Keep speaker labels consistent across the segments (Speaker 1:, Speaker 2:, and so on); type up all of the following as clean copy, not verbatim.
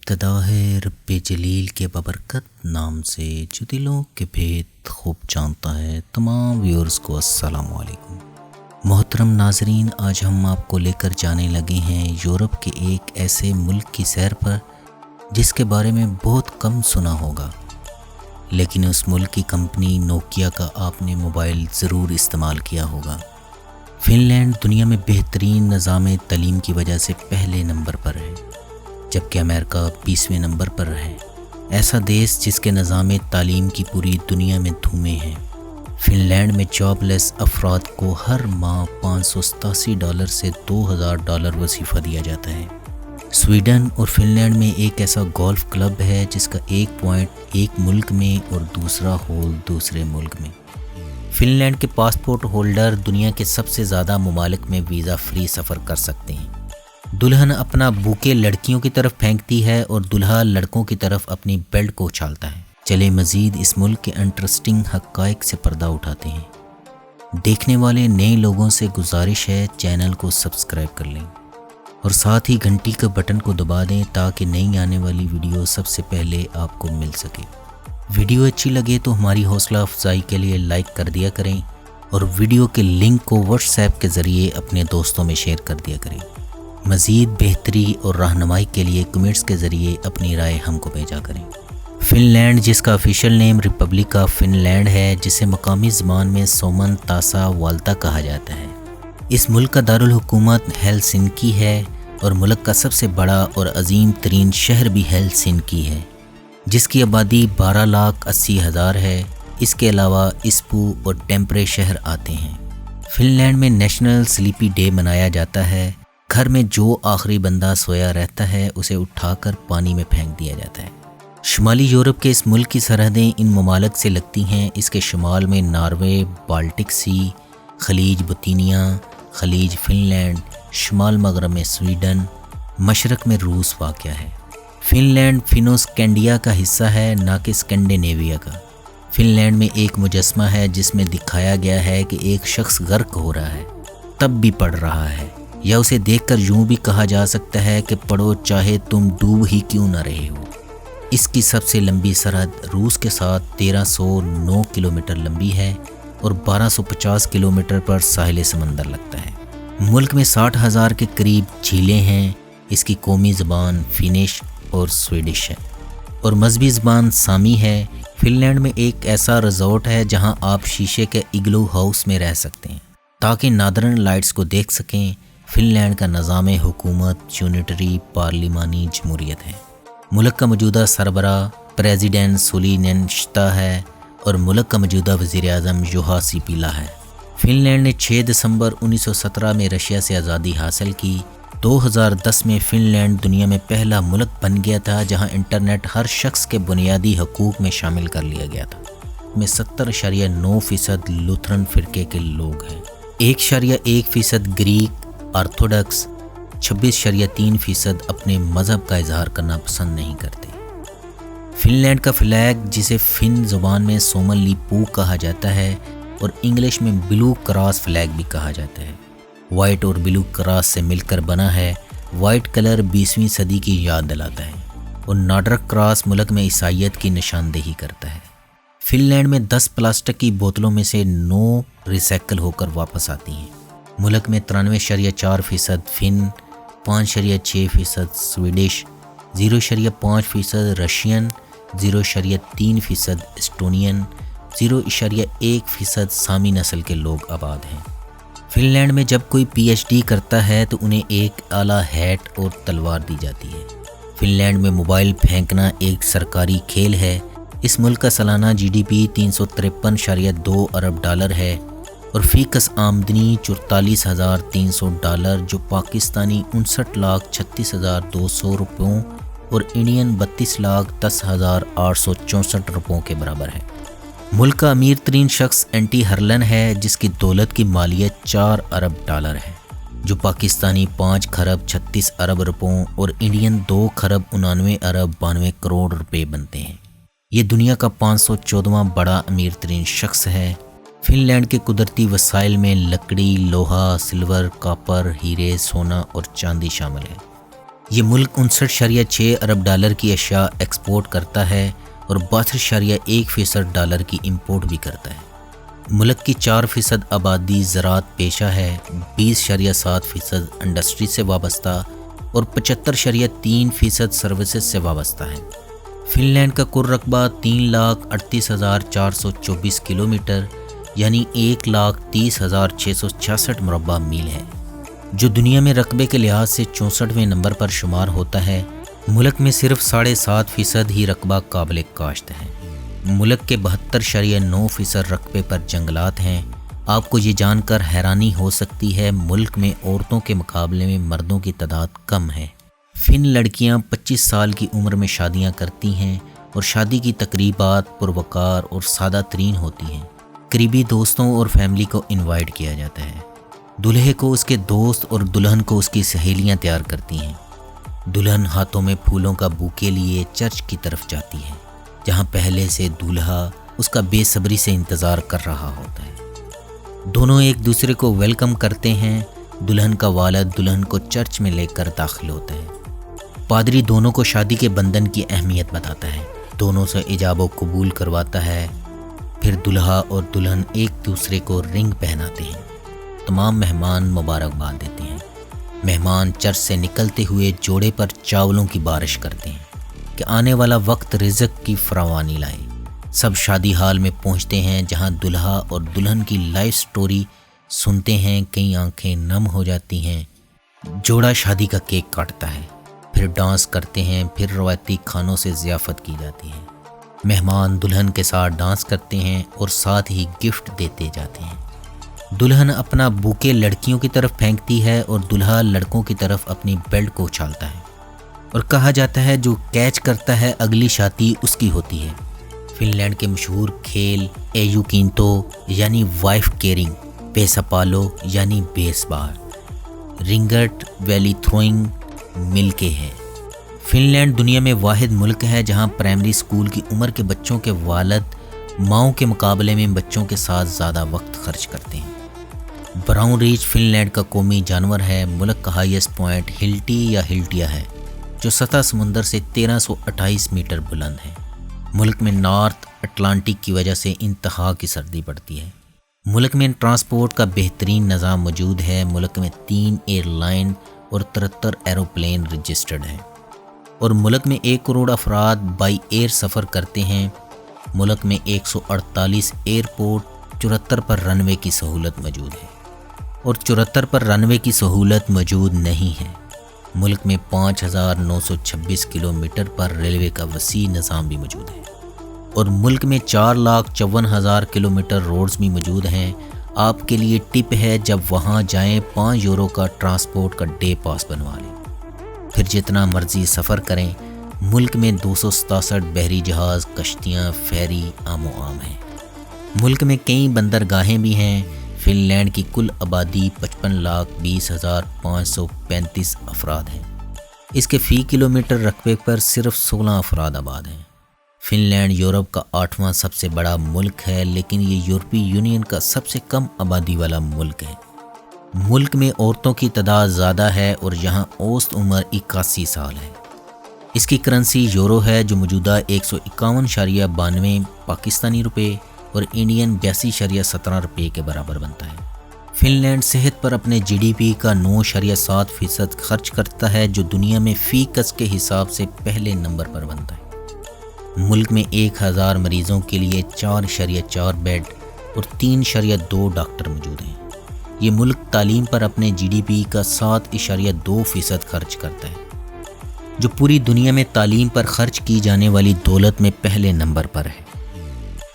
Speaker 1: ابتدا ہے رب جلیل کے ببرکت نام سے جو دلوں کے بھید خوب جانتا ہے۔ تمام ویورز کو السلام علیکم۔ محترم ناظرین، آج ہم آپ کو لے کر جانے لگے ہیں یورپ کے ایک ایسے ملک کی سیر پر جس کے بارے میں بہت کم سنا ہوگا، لیکن اس ملک کی کمپنی نوکیا کا آپ نے موبائل ضرور استعمال کیا ہوگا۔ فن لینڈ دنیا میں بہترین نظام تعلیم کی وجہ سے پہلے نمبر پر ہے، جبکہ امریکہ 20ویں نمبر پر ہے۔ ایسا دیش جس کے نظام تعلیم کی پوری دنیا میں دھومیں ہیں۔ فن لینڈ میں جاب لیس افراد کو ہر ماہ $587 سے $2000 وظیفہ دیا جاتا ہے۔ سویڈن اور فن لینڈ میں ایک ایسا گولف کلب ہے جس کا ایک پوائنٹ ایک ملک میں اور دوسرا ہول دوسرے ملک میں۔ فن لینڈ کے پاسپورٹ ہولڈر دنیا کے سب سے زیادہ ممالک میں ویزا فری سفر کر سکتے ہیں۔ دلہن اپنا بوکے لڑکیوں کی طرف پھینکتی ہے اور دلہا لڑکوں کی طرف اپنی بیلٹ کو اچھالتا ہے۔ چلے مزید اس ملک کے انٹرسٹنگ حقائق سے پردہ اٹھاتے ہیں۔ دیکھنے والے نئے لوگوں سے گزارش ہے چینل کو سبسکرائب کر لیں اور ساتھ ہی گھنٹی کے بٹن کو دبا دیں تاکہ نئی آنے والی ویڈیو سب سے پہلے آپ کو مل سکے۔ ویڈیو اچھی لگے تو ہماری حوصلہ افزائی کے لیے لائک کر دیا کریں اور ویڈیو کے لنک کو واٹس ایپ کے ذریعے اپنے دوستوں میں شیئر کر دیا کریں۔ مزید بہتری اور رہنمائی کے لیے کمنٹس کے ذریعے اپنی رائے ہم کو بھیجا کریں۔ فن لینڈ، جس کا official name Republic of Finland ہے، جسے مقامی زبان میں سومن تاسا والتا کہا جاتا ہے، اس ملک کا دارالحکومت ہیلسنکی ہے اور ملک کا سب سے بڑا اور عظیم ترین شہر بھی ہیلسنکی ہے، جس کی آبادی 12,80,000 ہے۔ اس کے علاوہ اسپو اور ٹیمپرے شہر آتے ہیں۔ فن لینڈ میں نیشنل سلیپی ڈے منایا جاتا ہے۔ گھر میں جو آخری بندہ سویا رہتا ہے اسے اٹھا کر پانی میں پھینک دیا جاتا ہے۔ شمالی یورپ کے اس ملک کی سرحدیں ان ممالک سے لگتی ہیں۔ اس کے شمال میں ناروے، بالٹک سی، خلیج بوتینیا، خلیج فن لینڈ، شمال مغرب میں سویڈن، مشرق میں روس واقع ہے۔ فن لینڈ فنوسکینڈیا کا حصہ ہے، نہ کہ اسکینڈینیویا کا۔ فن لینڈ میں ایک مجسمہ ہے جس میں دکھایا گیا ہے کہ ایک شخص غرق ہو رہا ہے تب بھی پڑھ رہا ہے، یا اسے دیکھ کر یوں بھی کہا جا سکتا ہے کہ پڑھو چاہے تم ڈوب ہی کیوں نہ رہے ہو۔ اس کی سب سے لمبی سرحد روس کے ساتھ 1309 کلومیٹر لمبی ہے اور 1250 کلومیٹر پر ساحل سمندر لگتا ہے۔ ملک میں 60,000 کے قریب جھیلیں ہیں۔ اس کی قومی زبان فینش اور سویڈش ہے اور مذہبی زبان سامی ہے۔ فن لینڈ میں ایک ایسا ریزورٹ ہے جہاں آپ شیشے کے ایگلو ہاؤس میں رہ سکتے ہیں تاکہ نادرن لائٹس کو دیکھ سکیں۔ فن لینڈ کا نظام حکومت یونٹری پارلیمانی جمہوریت ہے۔ ملک کا موجودہ سربراہ پریزیڈنٹ سولی نینشتا ہے اور ملک کا موجودہ وزیر اعظم یوہا سیپیلا ہے۔ فن لینڈ نے 6 دسمبر 1917 میں رشیا سے آزادی حاصل کی۔ 2010 میں فن لینڈ دنیا میں پہلا ملک بن گیا تھا جہاں انٹرنیٹ ہر شخص کے بنیادی حقوق میں شامل کر لیا گیا تھا۔ میں 70.9% لوتھرن فرقے کے لوگ ہیں، 1.1% گریک آرتھوڈکس، 26.3% اپنے مذہب کا اظہار کرنا پسند نہیں کرتے۔ فن لینڈ کا فلیگ، جسے فن زبان میں سومن لی پو کہا جاتا ہے اور انگلش میں بلو کراس فلیگ بھی کہا جاتا ہے، وائٹ اور بلو کراس سے مل کر بنا ہے۔ وائٹ کلر 20ویں صدی کی یاد دلاتا ہے اور نارڈرک کراس ملک میں عیسائیت کی نشاندہی کرتا ہے۔ فن لینڈ میں 10 پلاسٹک کی بوتلوں میں سے 9 ریسائیکل ہو کر واپس آتی ہیں۔ ملک میں 93.4% فن، 5.6% سویڈش، 0.5% رشین، 0.3% اسٹونین، 0.1% سامی نسل کے لوگ آباد ہیں۔ فن لینڈ میں جب کوئی PhD کرتا ہے تو انہیں ایک اعلیٰ ہیٹ اور تلوار دی جاتی ہے۔ فن لینڈ میں موبائل پھینکنا ایک سرکاری کھیل ہے۔ اس ملک کا سالانہ GDP $353.2 ارب ہے اور فی کس آمدنی $44,300 جو پاکستانی 59,36,200 روپیوں اور انڈین 32,10,864 روپیوں کے برابر ہے۔ ملک کا امیر ترین شخص اینٹی ہرلن ہے جس کی دولت کی مالیت $4 ارب ہے، جو پاکستانی 5.36 ارب روپیوں اور انڈین 2.99 کروڑ روپے بنتے ہیں۔ یہ دنیا کا 514واں بڑا امیر ترین شخص ہے۔ فن لینڈ کے قدرتی وسائل میں لکڑی، لوہا، سلور، کاپر، ہیرے، سونا اور چاندی شامل ہے۔ یہ ملک 59.6 ارب ڈالر کی اشیاء ایکسپورٹ کرتا ہے اور 62.1% ڈالر کی امپورٹ بھی کرتا ہے۔ ملک کی 4% آبادی زراعت پیشہ ہے، 20.7% انڈسٹری سے وابستہ اور 75.3% سروسز سے وابستہ ہے۔ فن لینڈ کا کل رقبہ 3,38,424 کلومیٹر یعنی 1,30,666 مربع میل ہے، جو دنیا میں رقبے کے لحاظ سے 64ویں نمبر پر شمار ہوتا ہے۔ ملک میں صرف 7.5% ہی رقبہ قابل کاشت ہے۔ ملک کے 72.9% رقبے پر جنگلات ہیں۔ آپ کو یہ جان کر حیرانی ہو سکتی ہے ملک میں عورتوں کے مقابلے میں مردوں کی تعداد کم ہے۔ فن لڑکیاں 25 سال کی عمر میں شادیاں کرتی ہیں اور شادی کی تقریبات پروقار اور سادہ ترین ہوتی ہیں۔ قریبی دوستوں اور فیملی کو انوائٹ کیا جاتا ہے۔ دلہے کو اس کے دوست اور دلہن کو اس کی سہیلیاں تیار کرتی ہیں۔ دلہن ہاتھوں میں پھولوں کا بوکے لیے چرچ کی طرف جاتی ہے، جہاں پہلے سے دولہا اس کا بے صبری سے انتظار کر رہا ہوتا ہے۔ دونوں ایک دوسرے کو ویلکم کرتے ہیں۔ دلہن کا والد دلہن کو چرچ میں لے کر داخل ہوتا ہے۔ پادری دونوں کو شادی کے بندھن کی اہمیت بتاتا ہے، دونوں سے ایجاب و قبول کرواتا ہے، پھر دلہا اور دلہن ایک دوسرے کو رنگ پہناتے ہیں۔ تمام مہمان مبارکباد دیتے ہیں۔ مہمان چرچ سے نکلتے ہوئے جوڑے پر چاولوں کی بارش کرتے ہیں کہ آنے والا وقت رزق کی فراوانی لائے۔ سب شادی ہال میں پہنچتے ہیں، جہاں دلہا اور دلہن کی لائف سٹوری سنتے ہیں۔ کئی آنکھیں نم ہو جاتی ہیں۔ جوڑا شادی کا کیک کاٹتا ہے، پھر ڈانس کرتے ہیں، پھر روایتی کھانوں سے ضیافت کی جاتی ہے۔ مہمان دلہن کے ساتھ ڈانس کرتے ہیں اور ساتھ ہی گفٹ دیتے جاتے ہیں۔ دلہن اپنا بوکے لڑکیوں کی طرف پھینکتی ہے اور دلہا لڑکوں کی طرف اپنی بیلٹ کو اچھالتا ہے، اور کہا جاتا ہے جو کیچ کرتا ہے اگلی شادی اس کی ہوتی ہے۔ فن لینڈ کے مشہور کھیل ایوکینتو یعنی وائف کیرنگ، پیسا پالو یعنی بیس بال، رنگٹ ویلی تھروئنگ مل کے ہے۔ فن لینڈ دنیا میں واحد ملک ہے جہاں پرائمری اسکول کی عمر کے بچوں کے والد ماؤں کے مقابلے میں بچوں کے ساتھ زیادہ وقت خرچ کرتے ہیں۔ براؤن ریچ فن لینڈ کا قومی جانور ہے۔ ملک کا ہائیسٹ پوائنٹ ہلٹی یا ہلٹیا ہے، جو سطح سمندر سے 1328 میٹر بلند ہے۔ ملک میں نارتھ اٹلانٹک کی وجہ سے انتہا کی سردی پڑتی ہے۔ ملک میں ٹرانسپورٹ کا بہترین نظام موجود ہے۔ ملک میں 3 ایئر لائن اور 73 ایروپلین رجسٹرڈ ہیں، اور ملک میں 1 کروڑ افراد بائی ایئر سفر کرتے ہیں۔ ملک میں 148 ایئرپورٹ، 74 پر رن وے کی سہولت موجود ہے، اور 74 پر رن وے کی سہولت موجود نہیں ہے۔ ملک میں 5,926 کلومیٹر پر ریلوے کا وسیع نظام بھی موجود ہے، اور ملک میں 4,54,000 کلومیٹر روڈز بھی موجود ہیں۔ آپ کے لیے ٹپ ہے، جب وہاں جائیں 5 یورو کا ٹرانسپورٹ کا ڈے پاس بنوا لیں، پھر جتنا مرضی سفر کریں۔ ملک میں 267 بحری جہاز، کشتیاں، فیری عام و عام ہیں۔ ملک میں کئی بندرگاہیں بھی ہیں۔ فن لینڈ کی کل آبادی 55,20,535 افراد ہیں۔ اس کے فی کلومیٹر رقبے پر صرف 16 افراد آباد ہیں۔ فن لینڈ یورپ کا 8واں سب سے بڑا ملک ہے، لیکن یہ یورپی یونین کا سب سے کم آبادی والا ملک ہے۔ ملک میں عورتوں کی تعداد زیادہ ہے اور یہاں اوسط عمر 81 سال ہے۔ اس کی کرنسی یورو ہے، جو موجودہ 151.92 پاکستانی روپے اور انڈین 82.17 روپے کے برابر بنتا ہے۔ فن لینڈ صحت پر اپنے جی ڈی پی کا 9.7% خرچ کرتا ہے، جو دنیا میں فی کس کے حساب سے پہلے نمبر پر بنتا ہے۔ ملک میں 1000 مریضوں کے لیے 4.4 بیڈ اور 3.2 ڈاکٹر موجود ہیں۔ یہ ملک تعلیم پر اپنے جی ڈی پی کا 7.2% خرچ کرتا ہے، جو پوری دنیا میں تعلیم پر خرچ کی جانے والی دولت میں پہلے نمبر پر ہے۔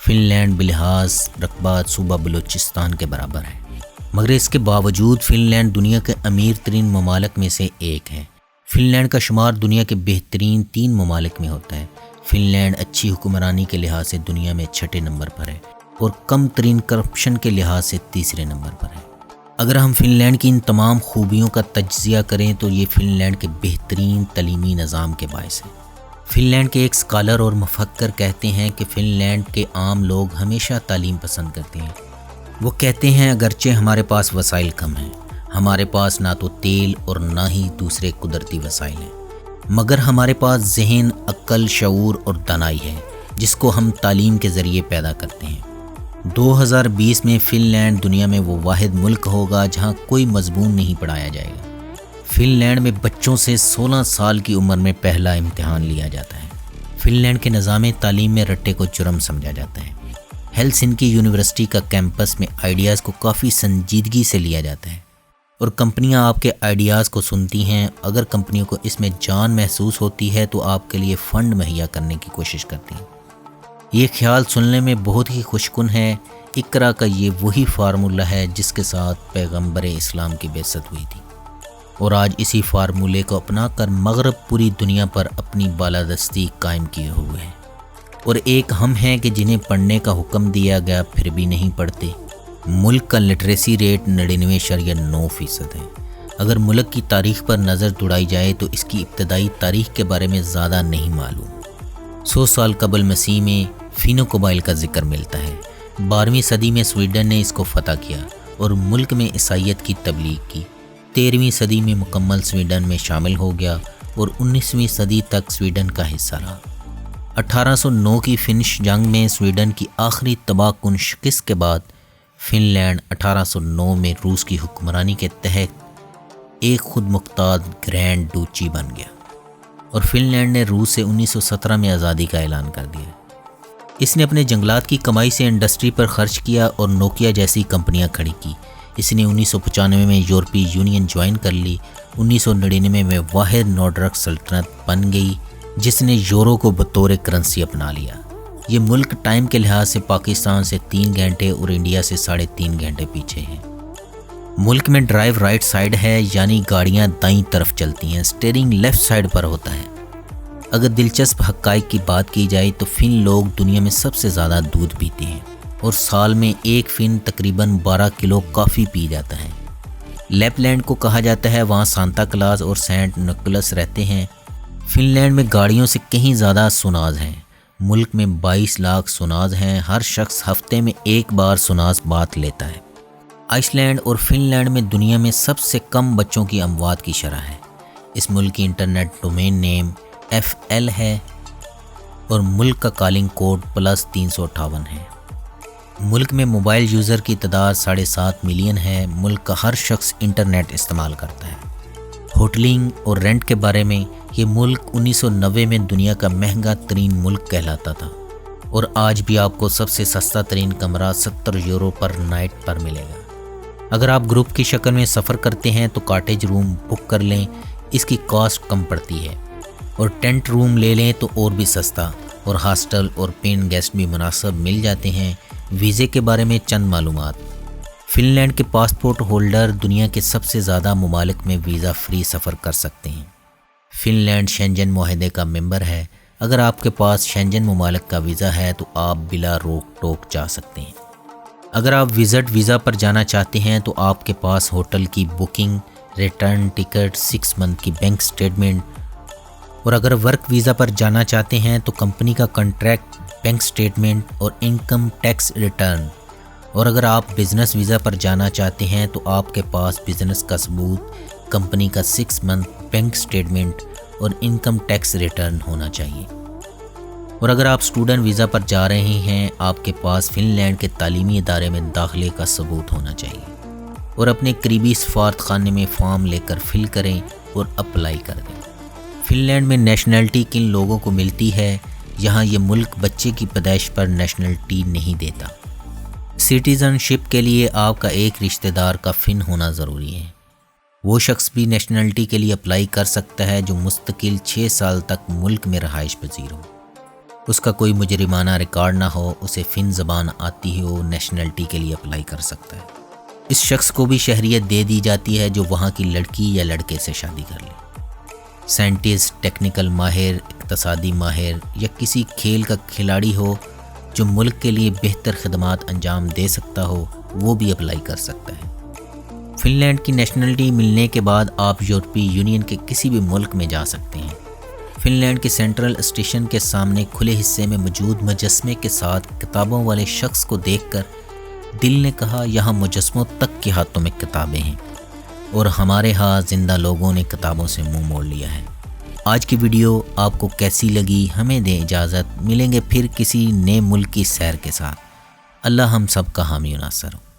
Speaker 1: فن لینڈ بلحاظ رقبات صوبہ بلوچستان کے برابر ہے، مگر اس کے باوجود فن لینڈ دنیا کے امیر ترین ممالک میں سے ایک ہے۔ فن لینڈ کا شمار دنیا کے بہترین 3 ممالک میں ہوتا ہے۔ فن لینڈ اچھی حکمرانی کے لحاظ سے دنیا میں 6 نمبر پر ہے اور کم ترین کرپشن کے لحاظ سے 3 نمبر پر ہے۔ اگر ہم فن لینڈ کی ان تمام خوبیوں کا تجزیہ کریں تو یہ فن لینڈ کے بہترین تعلیمی نظام کے باعث ہے۔ فن لینڈ کے ایک اسکالر اور مفکر کہتے ہیں کہ فن لینڈ کے عام لوگ ہمیشہ تعلیم پسند کرتے ہیں۔ وہ کہتے ہیں اگرچہ ہمارے پاس وسائل کم ہیں، ہمارے پاس نہ تو تیل اور نہ ہی دوسرے قدرتی وسائل ہیں، مگر ہمارے پاس ذہن، عقل، شعور اور دانائی ہے جس کو ہم تعلیم کے ذریعے پیدا کرتے ہیں۔ 2020 میں فن لینڈ دنیا میں وہ واحد ملک ہوگا جہاں کوئی مضمون نہیں پڑھایا جائے گا۔ فن لینڈ میں بچوں سے 16 سال کی عمر میں پہلا امتحان لیا جاتا ہے۔ فن لینڈ کے نظام تعلیم میں رٹے کو جرم سمجھا جاتا ہے۔ ہیلسنکی یونیورسٹی کا کیمپس میں آئیڈیاز کو کافی سنجیدگی سے لیا جاتا ہے اور کمپنیاں آپ کے آئیڈیاز کو سنتی ہیں۔ اگر کمپنیوں کو اس میں جان محسوس ہوتی ہے تو آپ کے لیے فنڈ مہیا کرنے کی کوشش کرتی ہیں۔ یہ خیال سننے میں بہت ہی خوشکن ہے۔ اقرا کا یہ وہی فارمولہ ہے جس کے ساتھ پیغمبر اسلام کی بعثت ہوئی تھی، اور آج اسی فارمولے کو اپنا کر مغرب پوری دنیا پر اپنی بالادستی قائم کیے ہوئے ہیں، اور ایک ہم ہیں کہ جنہیں پڑھنے کا حکم دیا گیا پھر بھی نہیں پڑھتے۔ ملک کا لٹریسی ریٹ 99.9% ہے۔ اگر ملک کی تاریخ پر نظر دوڑائی جائے تو اس کی ابتدائی تاریخ کے بارے میں زیادہ نہیں معلوم۔ 100 سال قبل مسیح میں فینو قبائل کا ذکر ملتا ہے۔ 12ویں صدی میں سویڈن نے اس کو فتح کیا اور ملک میں عیسائیت کی تبلیغ کی۔ 13ویں صدی میں مکمل سویڈن میں شامل ہو گیا اور 19ویں صدی تک سویڈن کا حصہ رہا۔ 1809 کی فنش جنگ میں سویڈن کی آخری تباہ کن شکست کے بعد فن لینڈ 1809 میں روس کی حکمرانی کے تحت ایک خود مختار گرینڈ ڈوچی بن گیا، اور فن لینڈ نے روس سے 1917 میں آزادی کا اعلان کر دیا۔ اس نے اپنے جنگلات کی کمائی سے انڈسٹری پر خرچ کیا اور نوکیا جیسی کمپنیاں کھڑی کی۔ اس نے 1995 میں یورپی یونین جوائن کر لی۔ 1999 میں واحد نوڈرک سلطنت بن گئی جس نے یورو کو بطور کرنسی اپنا لیا۔ یہ ملک ٹائم کے لحاظ سے پاکستان سے 3 گھنٹے اور انڈیا سے 3.5 گھنٹے پیچھے ہے۔ ملک میں ڈرائیو رائٹ سائڈ ہے، یعنی گاڑیاں دائیں طرف چلتی ہیں، اسٹیئرنگ لیفٹ سائڈ پر ہوتا ہے۔ اگر دلچسپ حقائق کی بات کی جائے تو فن لوگ دنیا میں سب سے زیادہ دودھ پیتے ہیں، اور سال میں ایک فن تقریباً 12 کلو کافی پی جاتا ہے۔ لیپ لینڈ کو کہا جاتا ہے، وہاں سانتا کلاز اور سینٹ نکولس رہتے ہیں۔ فن لینڈ میں گاڑیوں سے کہیں زیادہ سوناز ہیں۔ ملک میں 22 لاکھ سوناز ہیں۔ ہر شخص ہفتے میں ایک بار سوناز بات لیتا ہے۔ آئس لینڈ اور فن لینڈ میں دنیا میں سب سے کم بچوں کی اموات کی شرح ہے۔ اس ملک کی انٹرنیٹ ڈومین نیم FL ہے اور ملک کا کالنگ کوڈ +358 ہے۔ ملک میں موبائل یوزر کی تعداد 7.5 ملین ہے۔ ملک کا ہر شخص انٹرنیٹ استعمال کرتا ہے۔ ہوٹلنگ اور رینٹ کے بارے میں یہ ملک 1990 میں دنیا کا مہنگا ترین ملک کہلاتا تھا، اور آج بھی آپ کو سب سے سستا ترین کمرہ 70 یورو پر نائٹ پر ملے گا۔ اگر آپ گروپ کی شکل میں سفر کرتے ہیں تو کاٹیج روم بک کر لیں، اس کی کاسٹ کم پڑتی ہے، اور ٹینٹ روم لے لیں تو اور بھی سستا، اور ہاسٹل اور پین گیسٹ بھی مناسب مل جاتے ہیں۔ ویزے کے بارے میں چند معلومات۔ فن لینڈ کے پاسپورٹ ہولڈر دنیا کے سب سے زیادہ ممالک میں ویزا فری سفر کر سکتے ہیں۔ فن لینڈ شینجن معاہدے کا ممبر ہے۔ اگر آپ کے پاس شینجن ممالک کا ویزا ہے تو آپ بلا روک ٹوک جا سکتے ہیں۔ اگر آپ وزٹ ویزا پر جانا چاہتے ہیں تو آپ کے پاس ہوٹل کی بکنگ، ریٹرن ٹکٹ، 6 منتھ کی بینک سٹیٹمنٹ، اور اگر ورک ویزا پر جانا چاہتے ہیں تو کمپنی کا کنٹریکٹ، بینک سٹیٹمنٹ اور انکم ٹیکس ریٹرن، اور اگر آپ بزنس ویزا پر جانا چاہتے ہیں تو آپ کے پاس بزنس کا ثبوت، کمپنی کا 6 منتھ بینک سٹیٹمنٹ اور انکم ٹیکس ریٹرن ہونا چاہیے۔ اور اگر آپ اسٹوڈنٹ ویزا پر جا رہے ہیں، آپ کے پاس فن لینڈ کے تعلیمی ادارے میں داخلے کا ثبوت ہونا چاہیے، اور اپنے قریبی سفارت خانے میں فارم لے کر فل کریں اور اپلائی کر دیں۔ فن لینڈ میں نیشنلٹی کن لوگوں کو ملتی ہے؟ یہاں یہ ملک بچے کی پیدائش پر نیشنلٹی نہیں دیتا۔ سٹیزن شپ کے لیے آپ کا ایک رشتہ دار کا فن ہونا ضروری ہے۔ وہ شخص بھی نیشنلٹی کے لیے اپلائی کر سکتا ہے جو مستقل 6 سال تک ملک میں رہائش پذیر ہو، اس کا کوئی مجرمانہ ریکارڈ نہ ہو، اسے فن زبان آتی ہو، نیشنلٹی کے لیے اپلائی کر سکتا ہے۔ اس شخص کو بھی شہریت دے دی جاتی ہے جو وہاں کی لڑکی یا لڑکے سے شادی کر لے۔ سائنٹسٹ، ٹیکنیکل ماہر، اقتصادی ماہر یا کسی کھیل کا کھلاڑی ہو جو ملک کے لیے بہتر خدمات انجام دے سکتا ہو، وہ بھی اپلائی کر سکتا ہے۔ فن لینڈ کی نیشنلٹی ملنے کے بعد آپ یورپی یونین کے کسی بھی ملک میں جا سکتے ہیں۔ فن لینڈ کے سینٹرل اسٹیشن کے سامنے کھلے حصے میں موجود مجسمے کے ساتھ کتابوں والے شخص کو دیکھ کر دل نے کہا، یہاں مجسموں تک کے ہاتھوں میں کتابیں ہیں، اور ہمارے ہاں زندہ لوگوں نے کتابوں سے منہ موڑ لیا ہے۔ آج کی ویڈیو آپ کو کیسی لگی ہمیں دیں اجازت، ملیں گے پھر کسی نئے ملک کی سیر کے ساتھ۔ اللہ ہم سب کا حامی و ناصر ہو۔